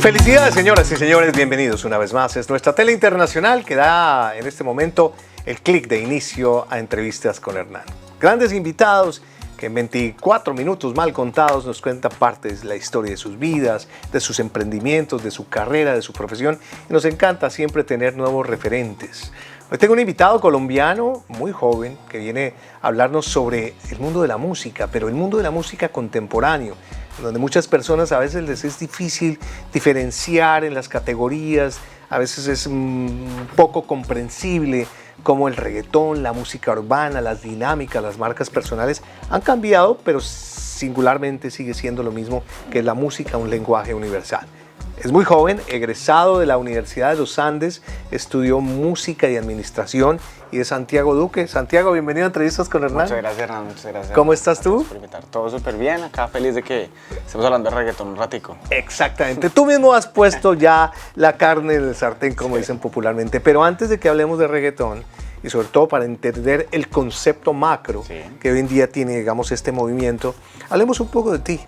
Felicidades, señoras y señores, bienvenidos una vez más. Es nuestra tele internacional que da en este momento el clic de inicio a Entrevistas con Hernán. Grandes invitados que en 24 minutos mal contados nos cuentan parte de la historia de sus vidas, de sus emprendimientos, de su carrera, de su profesión. Y nos encanta siempre tener nuevos referentes. Hoy tengo un invitado colombiano muy joven que viene a hablarnos sobre el mundo de la música, pero el mundo de la música contemporáneo, donde muchas personas a veces les es difícil diferenciar en las categorías, a veces es poco comprensible cómo el reggaetón, la música urbana, las dinámicas, las marcas personales han cambiado, pero singularmente sigue siendo lo mismo que la música, un lenguaje universal. Es muy joven, egresado de la Universidad de los Andes, estudió música y administración y de Santiago Duque. Santiago, bienvenido a Entrevistas con Hernán. Muchas gracias, Hernán, muchas gracias. ¿Cómo estás tú? Por invitar. Todo súper bien, acá feliz de que estemos hablando de reggaetón un ratico. Exactamente, tú mismo has puesto ya la carne en el sartén, como dicen popularmente, pero antes de que hablemos de reggaetón, y sobre todo para entender el concepto macro que hoy en día tiene, digamos, este movimiento, hablemos un poco de ti,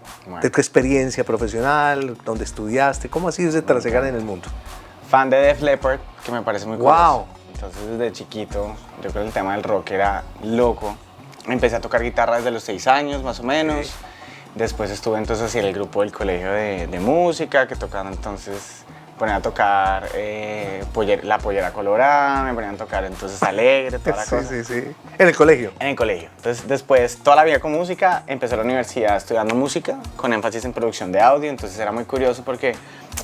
de tu experiencia profesional, dónde estudiaste, cómo ha sido ese trasegar en el mundo. Fan de Def Leppard, que me parece muy curioso. ¡Wow! Entonces, desde chiquito, yo creo que el tema del rock era loco. Empecé a tocar guitarra desde los 6 años, más o menos. Sí. Después estuve entonces en el grupo del colegio de música, que tocaban entonces... ponían a tocar la pollera colorada, me ponían a tocar entonces alegre, toda la cosa. Sí. ¿En el colegio? En el colegio. Entonces después, toda la vida con música, empecé la universidad estudiando música, con énfasis en producción de audio, entonces era muy curioso porque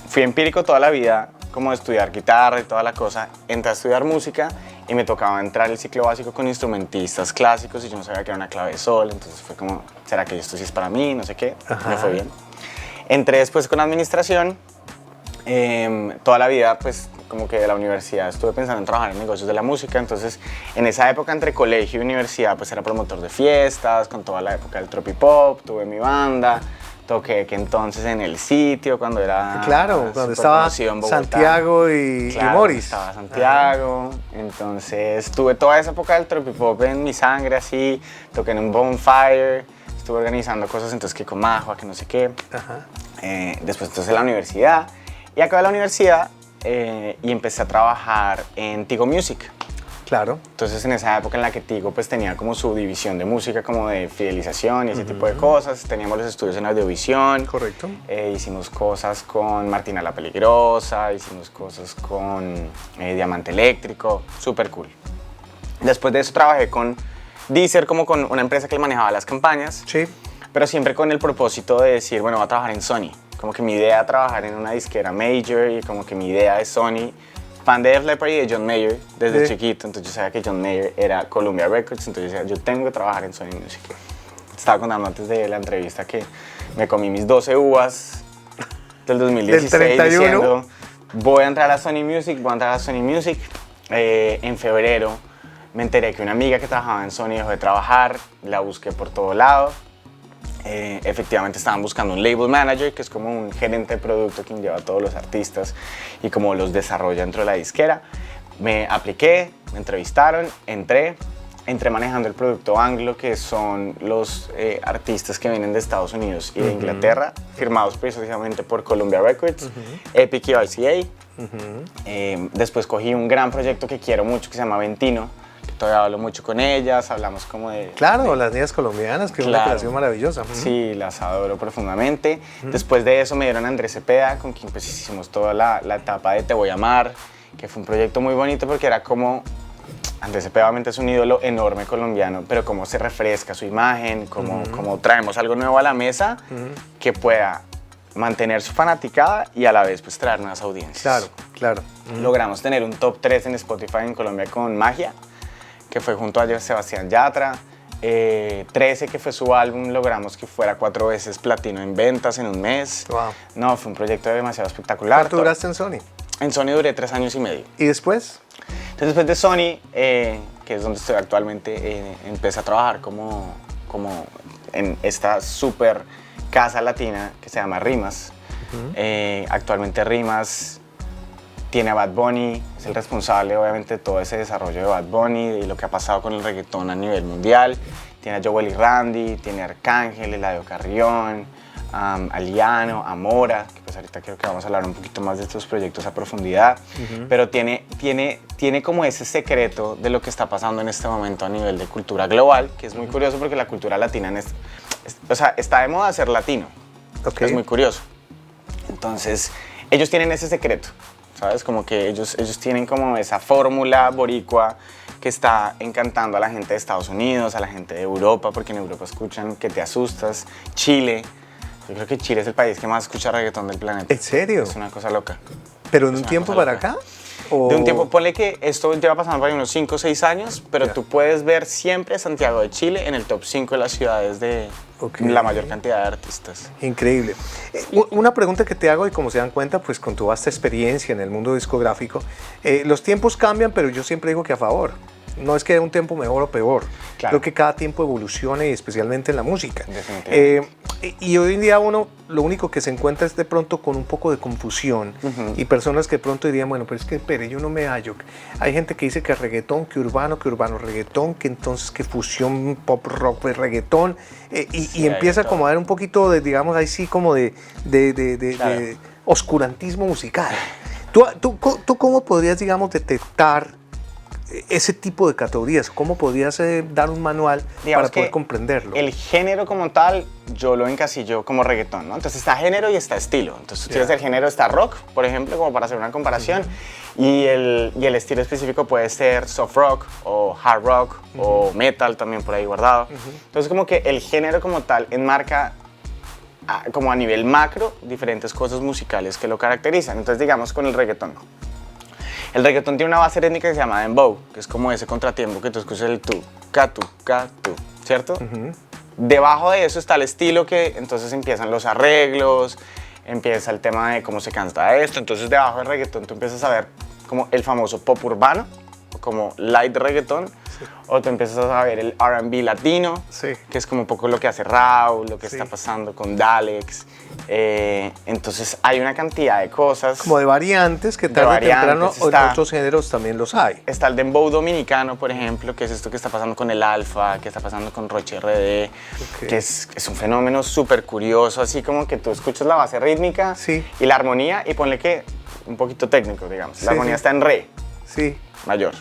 fui empírico toda la vida, como de estudiar guitarra y toda la cosa, entré a estudiar música y me tocaba entrar el ciclo básico con instrumentistas clásicos y yo no sabía que era una clave de sol, entonces fue como, ¿será que esto sí es para mí? No sé qué, me fue bien. Entré después con administración. Toda la vida, pues, como que de la universidad estuve pensando en trabajar en negocios de la música, entonces en esa época entre colegio y universidad pues era promotor de fiestas, con toda la época del tropipop, tuve mi banda, toqué que entonces en El Sitio cuando era... Claro, cuando estaba Santiago y Morris. Estaba Santiago, entonces tuve toda esa época del tropipop en mi sangre así, toqué en un bonfire, estuve organizando cosas entonces que con Majua, que no sé qué, después entonces en la universidad. Y acabé la universidad y empecé a trabajar en Tigo Music. Claro. Entonces en esa época en la que Tigo pues tenía como su división de música como de fidelización y ese tipo de cosas, teníamos los estudios en audiovisión. Correcto. Hicimos cosas con Martina la Peligrosa, hicimos cosas con Diamante Eléctrico, súper cool. Después de eso trabajé con Deezer, como con una empresa que manejaba las campañas. Sí. Pero siempre con el propósito de decir, bueno, voy a trabajar en Sony. Como que mi idea era trabajar en una disquera major y como que mi idea de Sony, fan de Def Leppard y de John Mayer desde chiquito, entonces yo sabía que John Mayer era Columbia Records, entonces yo decía, yo tengo que trabajar en Sony Music. Estaba contando antes de la entrevista que me comí mis 12 uvas del 2016 del 31. diciendo, voy a entrar a Sony Music, voy a entrar a Sony Music. En febrero me enteré que una amiga que trabajaba en Sony dejó de trabajar, la busqué por todo lado. Efectivamente estaban buscando un label manager, que es como un gerente de producto quien lleva a todos los artistas y como los desarrolla dentro de la disquera. Me apliqué, me entrevistaron, entré manejando el producto anglo, que son los artistas que vienen de Estados Unidos y de Inglaterra, firmados precisamente por Columbia Records, Epic y RCA. Después cogí un gran proyecto que quiero mucho que se llama Ventino, todavía hablo mucho con ellas, hablamos como de... Claro, las niñas colombianas, que es una creación maravillosa. Sí, las adoro profundamente. Después de eso me dieron a Andrés Cepeda, con quien pues hicimos toda la etapa de Te Voy a Amar, que fue un proyecto muy bonito porque era como... Andrés Cepeda obviamente es un ídolo enorme colombiano, pero cómo se refresca su imagen, cómo traemos algo nuevo a la mesa que pueda mantener su fanaticada y a la vez pues traer nuevas audiencias. Claro. Logramos tener un top 3 en Spotify en Colombia con Magia, que fue junto a Sebastián Yatra. 13, que fue su álbum, logramos que fuera 4 veces platino en ventas en un mes. Wow. No, fue un proyecto demasiado espectacular. ¿Cuánto duraste en Sony? En Sony duré 3 años y medio. ¿Y después? Entonces después de Sony, que es donde estoy actualmente, empecé a trabajar como en esta super casa latina que se llama Rimas. Actualmente Rimas tiene a Bad Bunny, es el responsable obviamente de todo ese desarrollo de Bad Bunny y lo que ha pasado con el reggaetón a nivel mundial. Tiene a Joel y Randy, tiene a Arcángel, Eladio Carrión, a Liano, a Mora, que pues ahorita creo que vamos a hablar un poquito más de estos proyectos a profundidad, pero tiene como ese secreto de lo que está pasando en este momento a nivel de cultura global, que es muy curioso porque la cultura latina o sea, está de moda ser latino, es muy curioso. Entonces, ellos tienen ese secreto, ¿sabes? Como que ellos tienen como esa fórmula boricua que está encantando a la gente de Estados Unidos, a la gente de Europa, porque en Europa escuchan Que te asustas, Chile. Yo creo que Chile es el país que más escucha reggaetón del planeta. ¿En serio? Es una cosa loca. ¿Pero de un tiempo para acá? ¿O? De un tiempo, ponle que esto lleva pasando por ahí unos 5 o 6 años, pero tú puedes ver siempre Santiago de Chile en el top 5 de las ciudades de la mayor cantidad de artistas. Increíble. Una pregunta que te hago, y como se dan cuenta, pues con tu vasta experiencia en el mundo discográfico, los tiempos cambian, pero yo siempre digo que a favor. No es que haya un tiempo mejor o peor. Claro. Creo que cada tiempo evolucione, especialmente en la música. Definitivamente. Y hoy en día uno lo único que se encuentra es de pronto con un poco de confusión y personas que de pronto dirían, bueno, pero es que espere, yo no me hallo. Hay gente que dice que reggaetón, que urbano reggaetón, que entonces que fusión pop rock de reggaetón y empieza como a dar un poquito de, digamos, ahí sí como de oscurantismo musical. ¿Tú cómo podrías, digamos, detectar ese tipo de categorías? ¿Cómo podrías dar un manual para poder comprenderlo? El género como tal, yo lo encasillo como reggaetón, ¿no? Entonces está género y está estilo. Entonces tienes el género, está rock, por ejemplo, como para hacer una comparación, y el estilo específico puede ser soft rock o hard rock o metal también por ahí guardado. Entonces como que el género como tal enmarca como a nivel macro diferentes cosas musicales que lo caracterizan. Entonces digamos con el reggaetón. El reggaetón tiene una base rítmica que se llama dembow, que es como ese contratiempo que tú escuchas el tu, ca, tu, ¿cierto? Debajo de eso está el estilo que entonces empiezan los arreglos, empieza el tema de cómo se canta esto. Entonces debajo del reggaetón tú empiezas a ver como el famoso pop urbano, como light reggaetón, o tú empiezas a ver el R&B latino, que es como un poco lo que hace Raúl, lo que está pasando con Dalex. Entonces hay una cantidad de cosas. Como de variantes que tarde o temprano en otros géneros también los hay. Está el dembow dominicano, por ejemplo, que es esto que está pasando con el Alfa, que está pasando con Roche RD, que es un fenómeno súper curioso, así como que tú escuchas la base rítmica y la armonía, y ponle que un poquito técnico, digamos. La armonía está en re mayor.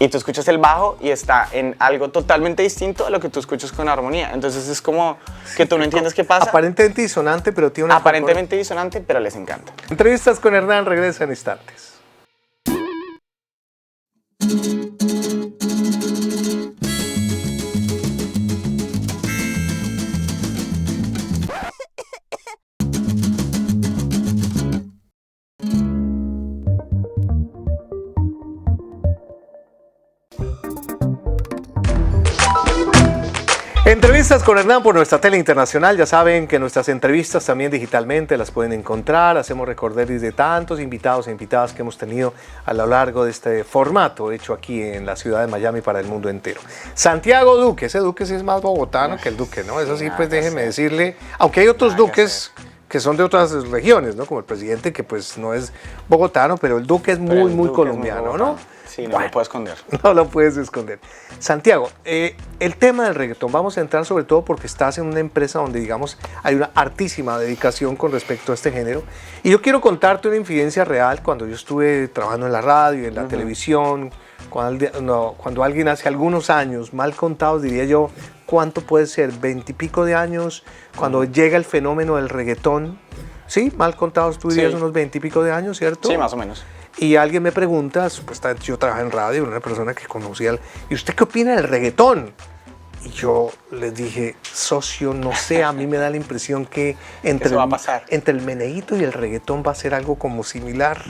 Y tú escuchas el bajo y está en algo totalmente distinto a lo que tú escuchas con armonía. Entonces es como que tú no entiendes qué pasa. Aparentemente disonante, pero tiene una... Aparentemente disonante, pero les encanta. Entrevistas con Hernán regresa en instantes. Entrevistas con Hernán por nuestra tele internacional. Ya saben que nuestras entrevistas también digitalmente las pueden encontrar. Hacemos recorderis de tantos invitados e invitadas que hemos tenido a lo largo de este formato hecho aquí en la ciudad de Miami para el mundo entero. Santiago Duque, ese Duque sí es más bogotano que el Duque, ¿no? Eso sí, pues déjeme decirle, aunque hay otros Duques que son de otras regiones, ¿no? Como el presidente, que pues no es bogotano, pero el Duque es muy colombiano, ¿no? Sí, no lo puedo esconder. No lo puedes esconder. Santiago, el tema del reggaetón, vamos a entrar sobre todo porque estás en una empresa donde, digamos, hay una hartísima dedicación con respecto a este género. Y yo quiero contarte una infidencia real cuando yo estuve trabajando en la radio, en la televisión, cuando alguien hace algunos años, mal contados diría yo, ¿cuánto puede ser? 20 y pico de años, cuando llega el fenómeno del reggaetón. Sí, mal contados tú dirías unos 20 y pico de años, ¿cierto? Sí, más o menos. Y alguien me pregunta, supuestamente yo trabajo en radio, una persona que conocía, ¿y usted qué opina del reggaetón? Y yo les dije, socio, no sé, a mí me da la impresión que entre el meneíto y el reggaetón va a ser algo como similar.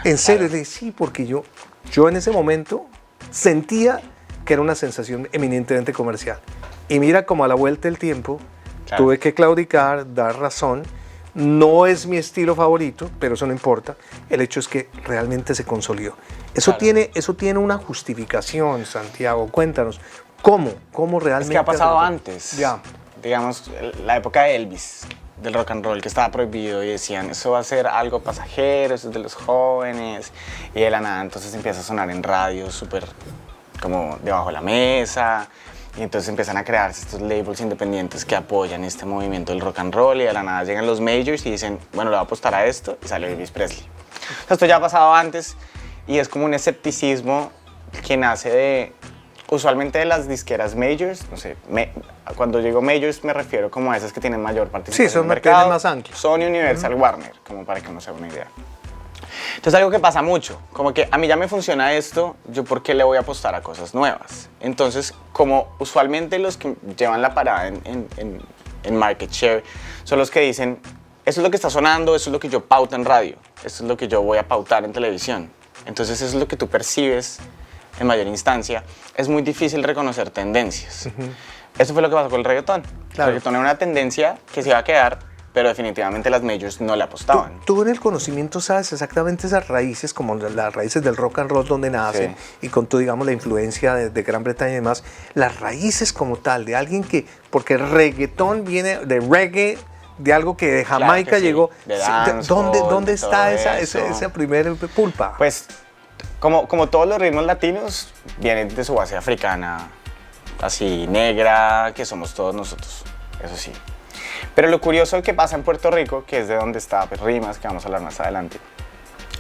En serio, le dije, sí, porque yo en ese momento sentía que era una sensación eminentemente comercial. Y mira, como a la vuelta del tiempo, tuve que claudicar, dar razón. No es mi estilo favorito, pero eso no importa. El hecho es que realmente se consolidó. Eso tiene una justificación, Santiago. Cuéntanos, ¿cómo realmente? Es que ha pasado antes. Ya. Digamos, la época de Elvis, del rock and roll, que estaba prohibido y decían, eso va a ser algo pasajero, eso es de los jóvenes. Y de la nada, entonces empieza a sonar en radio súper como debajo de la mesa. Y entonces empiezan a crearse estos labels independientes que apoyan este movimiento del rock and roll y de la nada llegan los majors y dicen, bueno, le voy a apostar a esto y sale Elvis Presley. O sea, esto ya ha pasado antes y es como un escepticismo que nace de, usualmente de las disqueras majors, no sé, cuando digo majors me refiero como a esas que tienen mayor participación Sí, son en el mercado, más anclas. Sony, Universal, Warner, como para que uno se haga una idea. Entonces algo que pasa mucho, como que a mí ya me funciona esto, yo por qué le voy a apostar a cosas nuevas. Entonces, como usualmente los que llevan la parada en market share son los que dicen, eso es lo que está sonando, eso es lo que yo pauto en radio, eso es lo que yo voy a pautar en televisión. Entonces eso es lo que tú percibes en mayor instancia. Es muy difícil reconocer tendencias. Eso fue lo que pasó con el reggaetón. Claro. El reggaetón era una tendencia que se iba a quedar, pero definitivamente las majors no le apostaban. Tú en el conocimiento sabes exactamente esas raíces, como las raíces del rock and roll donde nacen, Sí. y con tu, digamos, la influencia de Gran Bretaña y demás, las raíces como tal, de alguien que, porque el reggaetón viene de reggae, de algo que de Jamaica que sí, llegó. de Sí, dancehall, ¿Dónde de está todo esa eso. primera pulpa? Pues, como todos los ritmos latinos, vienen de su base africana, así negra, que somos todos nosotros, eso sí. Pero lo curioso que pasa en Puerto Rico, que es de donde está pues, Rimas, que vamos a hablar más adelante,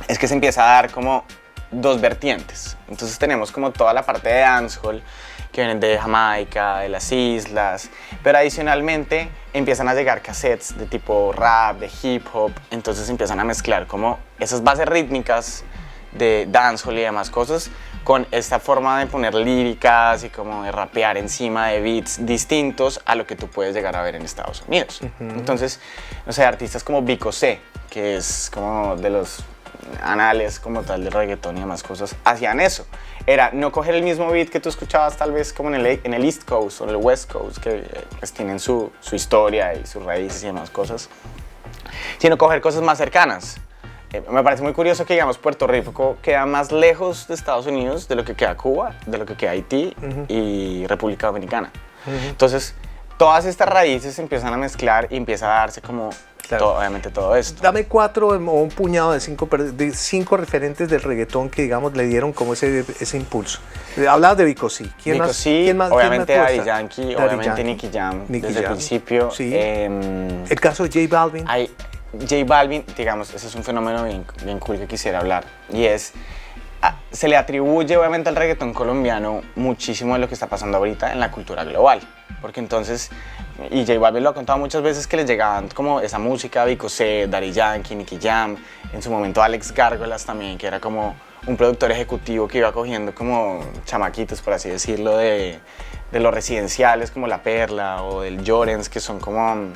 es que se empieza a dar como dos vertientes. Entonces tenemos como toda la parte de dancehall, que vienen de Jamaica, de las islas, pero adicionalmente empiezan a llegar cassettes de tipo rap, de hip hop, entonces empiezan a mezclar como esas bases rítmicas de dancehall y demás cosas con esta forma de poner líricas y como de rapear encima de beats distintos a lo que tú puedes llegar a ver en Estados Unidos. Entonces, no sé, artistas como Vico C, que es como de los anales como tal de reggaetón y demás cosas, hacían eso. Era no coger el mismo beat que tú escuchabas tal vez como en el East Coast o en el West Coast, que pues tienen su historia y sus raíces y demás cosas, sino coger cosas más cercanas. Me parece muy curioso que, digamos, Puerto Rico queda más lejos de Estados Unidos de lo que queda Cuba, de lo que queda Haití y República Dominicana. Entonces, todas estas raíces se empiezan a mezclar y empieza a darse como, Claro. obviamente, todo esto. Dame 4 o un puñado de 5 referentes del reggaetón que, digamos, le dieron como ese impulso. Hablabas de Vico C. Vico C, obviamente Daddy Yankee, obviamente Nicky Jam, desde el principio. Sí. El caso de J Balvin. J Balvin, digamos, ese es un fenómeno bien cool que quisiera hablar, y es, se le atribuye obviamente al reggaetón colombiano muchísimo de lo que está pasando ahorita en la cultura global, porque entonces, y J Balvin lo ha contado muchas veces que les llegaban como esa música, Vico C, Daddy Yankee, Nicky Jam, en su momento Alex Gárgolas también, que era como un productor ejecutivo que iba cogiendo como chamaquitos, por así decirlo, de los residenciales como La Perla o del Llorens, que son como...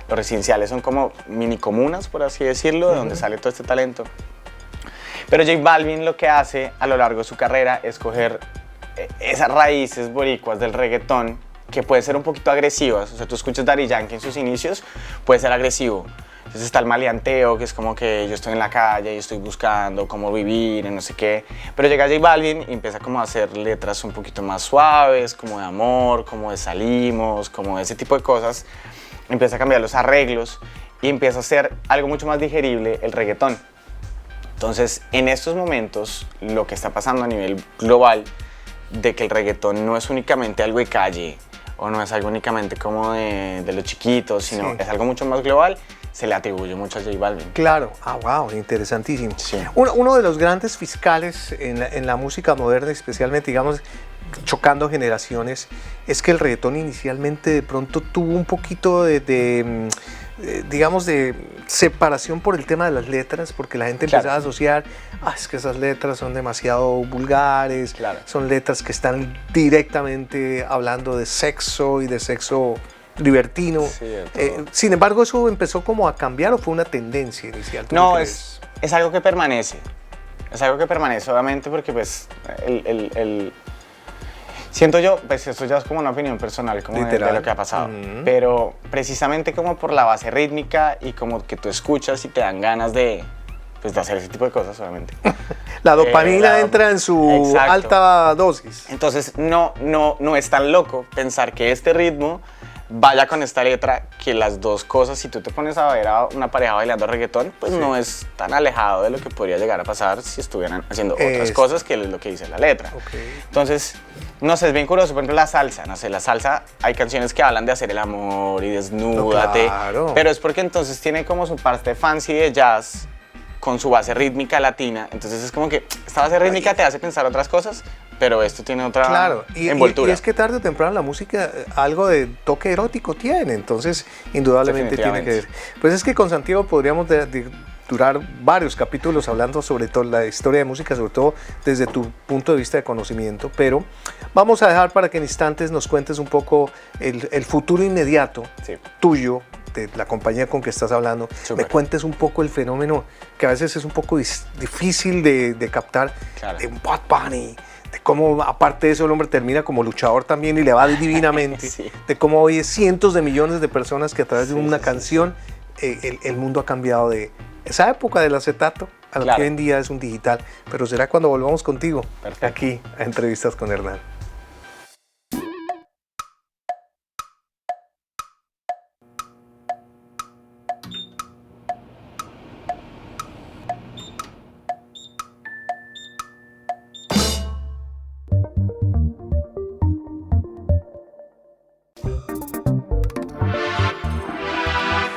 Los residenciales son como mini comunas, por así decirlo, de donde sale todo este talento. Pero J Balvin lo que hace a lo largo de su carrera es coger esas raíces boricuas del reggaetón, que pueden ser un poquito agresivas. O sea, tú escuchas Daddy Yankee en sus inicios, puede ser agresivo. Entonces está el maleanteo, que es como que yo estoy en la calle y estoy buscando cómo vivir y no sé qué. Pero llega J Balvin y empieza como a hacer letras un poquito más suaves, como de amor, como de salimos, como de ese tipo de cosas. Empieza a cambiar los arreglos y empieza a ser algo mucho más digerible el reggaetón. Entonces, en estos momentos, lo que está pasando a nivel global, de que el reggaetón no es únicamente algo de calle, o no es algo únicamente como de los chiquitos, sino Sí. es algo mucho más global, se le atribuye mucho a J Balvin. Claro, wow, interesantísimo. Sí. Uno de los grandes fiscales en la música moderna, especialmente, digamos, chocando generaciones, es que el reggaetón inicialmente de pronto tuvo un poquito digamos, de separación por el tema de las letras, porque la gente Claro. empezaba a asociar, es que esas letras son demasiado vulgares, Claro. son letras que están directamente hablando de sexo y de sexo libertino. Sí, de todo. Sin embargo, ¿eso empezó como a cambiar o fue una tendencia inicial? ¿Tú No, qué es algo que permanece. Es algo que permanece, obviamente, porque pues siento yo, pues esto ya es como una opinión personal como de Literal. lo que ha pasado, pero precisamente como por la base rítmica y como que tú escuchas y te dan ganas de hacer ese tipo de cosas, obviamente. La dopamina la- entra en su Exacto. alta dosis. Entonces no es tan loco pensar que este ritmo vaya con esta letra, que las dos cosas, si tú te pones a ver a una pareja bailando reggaetón, pues no es tan alejado de lo que podría llegar a pasar si estuvieran haciendo otras cosas que es lo que dice la letra. Entonces, no sé, es bien curioso. Por ejemplo, la salsa, no sé, la salsa, hay canciones que hablan de hacer el amor y desnúdate, pero es porque entonces tiene como su parte fancy de jazz con su base rítmica latina, entonces es como que esta base rítmica te hace pensar otras cosas, pero esto tiene otra envoltura. Y es que tarde o temprano la música algo de toque erótico tiene, entonces indudablemente tiene que ver. Pues es que con Santiago podríamos durar varios capítulos hablando sobre todo la historia de música, sobre todo desde tu punto de vista de conocimiento, pero vamos a dejar para que en instantes nos cuentes un poco el futuro inmediato tuyo, de la compañía con que estás hablando. Me cuentes un poco el fenómeno que a veces es un poco difícil de captar, de Bad Bunny, de cómo aparte de eso el hombre termina como luchador también y le va divinamente, de cómo hoy es cientos de millones de personas que a través de una canción el mundo ha cambiado de esa época del acetato a lo que hoy en día es un digital, pero será cuando volvamos contigo aquí a Entrevistas con Hernán.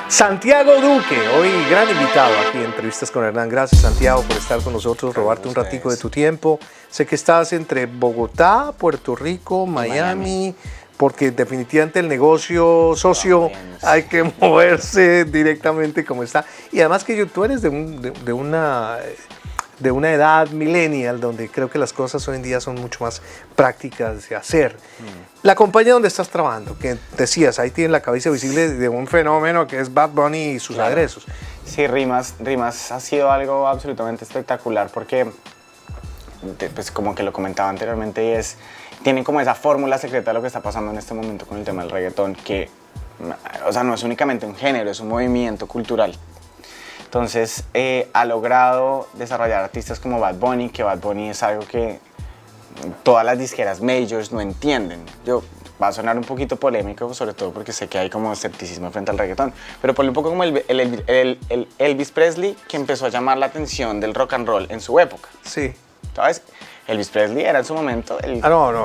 Santiago Duque, hoy gran invitado aquí en Entrevistas con Hernán. Gracias, Santiago, por estar con nosotros, robarte un ratico de tu tiempo. Sé que estás entre Bogotá, Puerto Rico, Miami, porque definitivamente el negocio socio hay que moverse directamente como está. Y además que tú eres de una edad millennial, donde creo que las cosas hoy en día son mucho más prácticas de hacer. La compañía donde estás trabajando, que decías, ahí tienen la cabeza visible de un fenómeno que es Bad Bunny y sus aderezos. Sí, Rimas ha sido algo absolutamente espectacular porque, pues como que lo comentaba anteriormente, tienen como esa fórmula secreta de lo que está pasando en este momento con el tema del reggaetón, que, o sea, no es únicamente un género, es un movimiento cultural. Entonces ha logrado desarrollar artistas como Bad Bunny, que Bad Bunny es algo que todas las disqueras majors no entienden. Va a sonar un poquito polémico, sobre todo porque sé que hay como escepticismo frente al reggaetón, pero ponle un poco como el Elvis Presley, que empezó a llamar la atención del rock and roll en su época. Sí. ¿Sabes? Elvis Presley era en su momento el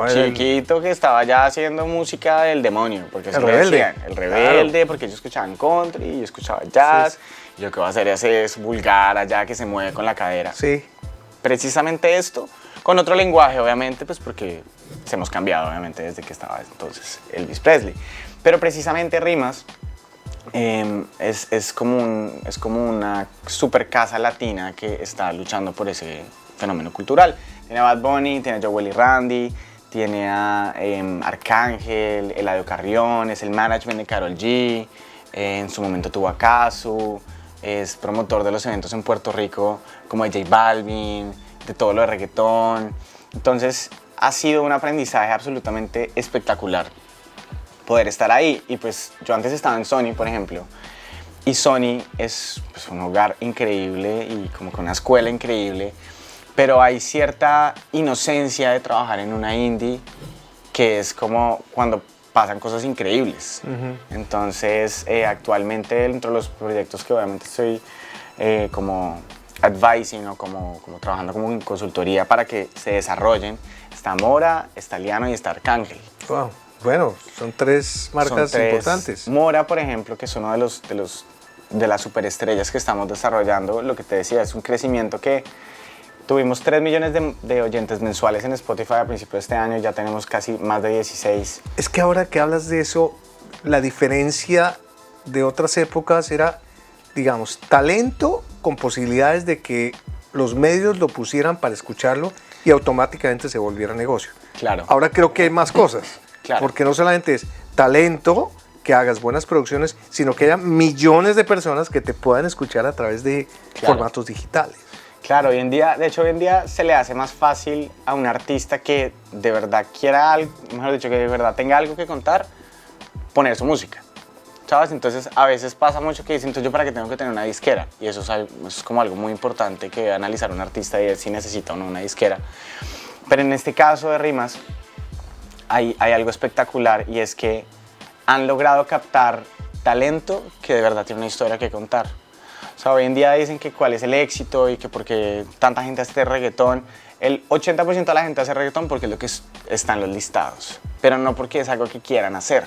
chiquito que estaba ya haciendo música del demonio, porque eso le decían, el rebelde, porque ellos escuchaban country y yo escuchaba jazz. Yo qué voy a hacer es vulgar allá que se mueve con la cadera. Sí. Precisamente esto, con otro lenguaje, obviamente, pues porque se hemos cambiado, obviamente, desde que estaba entonces Elvis Presley. Pero precisamente Rimas es como una super casa latina que está luchando por ese fenómeno cultural. Tiene a Bad Bunny, tiene a Jowell y Randy, tiene a Arcángel, Eladio Carrión, es el management de Karol G, en su momento tuvo a Kazu, es promotor de los eventos en Puerto Rico como de J Balvin, de todo lo de reggaetón. Entonces ha sido un aprendizaje absolutamente espectacular poder estar ahí. Y pues yo antes estaba en Sony, por ejemplo, y Sony es pues, un hogar increíble y como que una escuela increíble, pero hay cierta inocencia de trabajar en una indie que es como cuando pasan cosas increíbles. Entonces, actualmente dentro de los proyectos que obviamente estoy como advising o como trabajando como en consultoría para que se desarrollen, está Mora, está Liano y está Arcángel. Wow. Bueno, son tres marcas importantes. Mora, por ejemplo, que es uno de las superestrellas que estamos desarrollando, lo que te decía, es un crecimiento que tuvimos 3 millones de oyentes mensuales en Spotify a principios de este año, ya tenemos casi más de 16. Es que ahora que hablas de eso, la diferencia de otras épocas era, digamos, talento con posibilidades de que los medios lo pusieran para escucharlo y automáticamente se volviera negocio. Claro. Ahora creo que hay más cosas, claro. Porque no solamente es talento, que hagas buenas producciones, sino que haya millones de personas que te puedan escuchar a través de formatos digitales. Claro, hoy en día se le hace más fácil a un artista que de verdad quiera algo, mejor dicho, que de verdad tenga algo que contar, poner su música, ¿sabes? Entonces a veces pasa mucho que dicen, entonces yo para qué tengo que tener una disquera, y eso es como algo muy importante que debe analizar un artista y es si necesita o no una disquera. Pero en este caso de Rimas hay algo espectacular y es que han logrado captar talento que de verdad tiene una historia que contar. O sea, hoy en día dicen que cuál es el éxito y que porque tanta gente hace reggaetón. El 80% de la gente hace reggaetón porque es lo que está en los listados, pero no porque es algo que quieran hacer.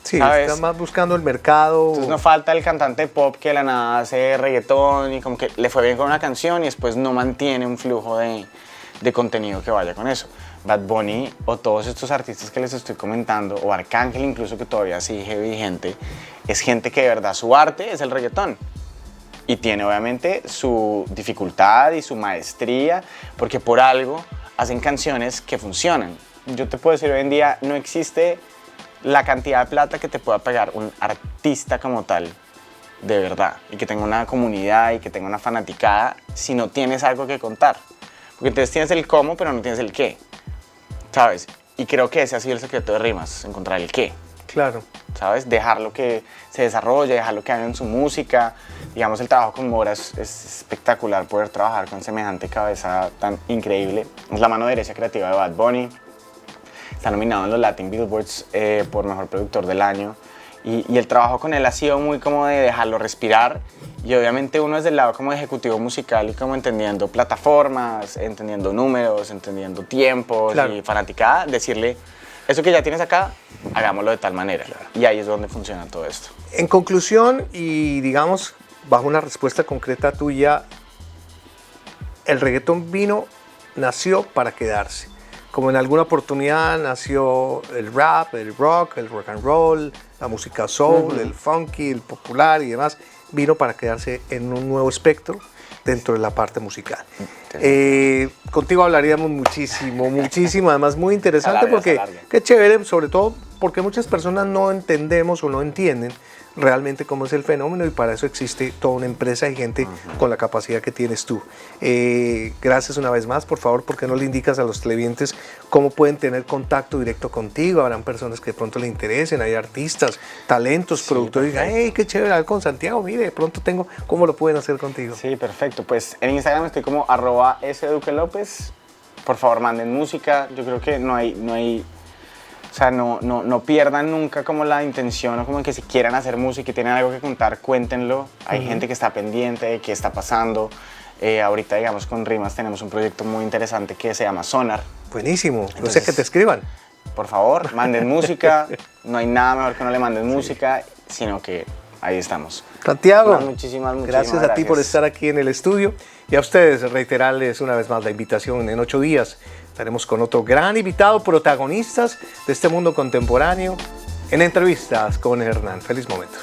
Sí, ¿sabes? están más buscando el mercado. Entonces no falta el cantante pop que de la nada hace reggaetón y como que le fue bien con una canción y después no mantiene un flujo de contenido que vaya con eso. Bad Bunny o todos estos artistas que les estoy comentando, o Arcángel incluso, que todavía sigue vigente, es gente que de verdad su arte es el reggaetón. Y tiene obviamente su dificultad y su maestría, porque por algo hacen canciones que funcionan. Yo te puedo decir, hoy en día no existe la cantidad de plata que te pueda pagar un artista como tal, de verdad, y que tenga una comunidad y que tenga una fanaticada, si no tienes algo que contar. Porque entonces tienes el cómo, pero no tienes el qué, ¿sabes? Y creo que ese ha sido el secreto de Rimas, encontrar el qué. Claro. ¿Sabes? Dejarlo que se desarrolle, dejarlo que haga en su música. Digamos, el trabajo con Mora es espectacular, poder trabajar con semejante cabeza tan increíble. Es la mano derecha creativa de Bad Bunny. Está nominado en los Latin Billboards por Mejor Productor del Año. Y el trabajo con él ha sido muy como de dejarlo respirar. Y obviamente uno es del lado como ejecutivo musical y como entendiendo plataformas, entendiendo números, entendiendo tiempos, claro, y fanaticada, decirle, eso que ya tienes acá, hagámoslo de tal manera. Claro. Y ahí es donde funciona todo esto. En conclusión, y digamos, bajo una respuesta concreta tuya, el reggaetón nació para quedarse. Como en alguna oportunidad nació el rap, el rock and roll, la música soul, el funky, el popular y demás, vino para quedarse en un nuevo espectro dentro de la parte musical. Contigo hablaríamos muchísimo, además muy interesante porque qué chévere, sobre todo porque muchas personas no entendemos o no entienden realmente cómo es el fenómeno y para eso existe toda una empresa y gente con la capacidad que tienes tú. Gracias una vez más, por favor, ¿por qué no le indicas a los televidentes cómo pueden tener contacto directo contigo? Habrán personas que de pronto le interesen, hay artistas, talentos, sí, productores, y digan, hey, qué chévere hablar con Santiago, mire, de pronto tengo, ¿cómo lo pueden hacer contigo? Sí, perfecto, pues en Instagram estoy como @sduquelopez, por favor manden música, yo creo que no hay o sea, no pierdan nunca como la intención o como que si quieren hacer música y tienen algo que contar, cuéntenlo. Hay gente que está pendiente de qué está pasando. Ahorita, digamos, con Rimas tenemos un proyecto muy interesante que se llama Sonar. Buenísimo. Entonces, no sé, que te escriban. Por favor, manden música. No hay nada mejor que no le manden música, sino que ahí estamos. Santiago, muchísimas gracias a ti por estar aquí en el estudio y a ustedes reiterarles una vez más la invitación. En 8 días estaremos con otro gran invitado, protagonistas de este mundo contemporáneo en Entrevistas con Hernán. Feliz momento.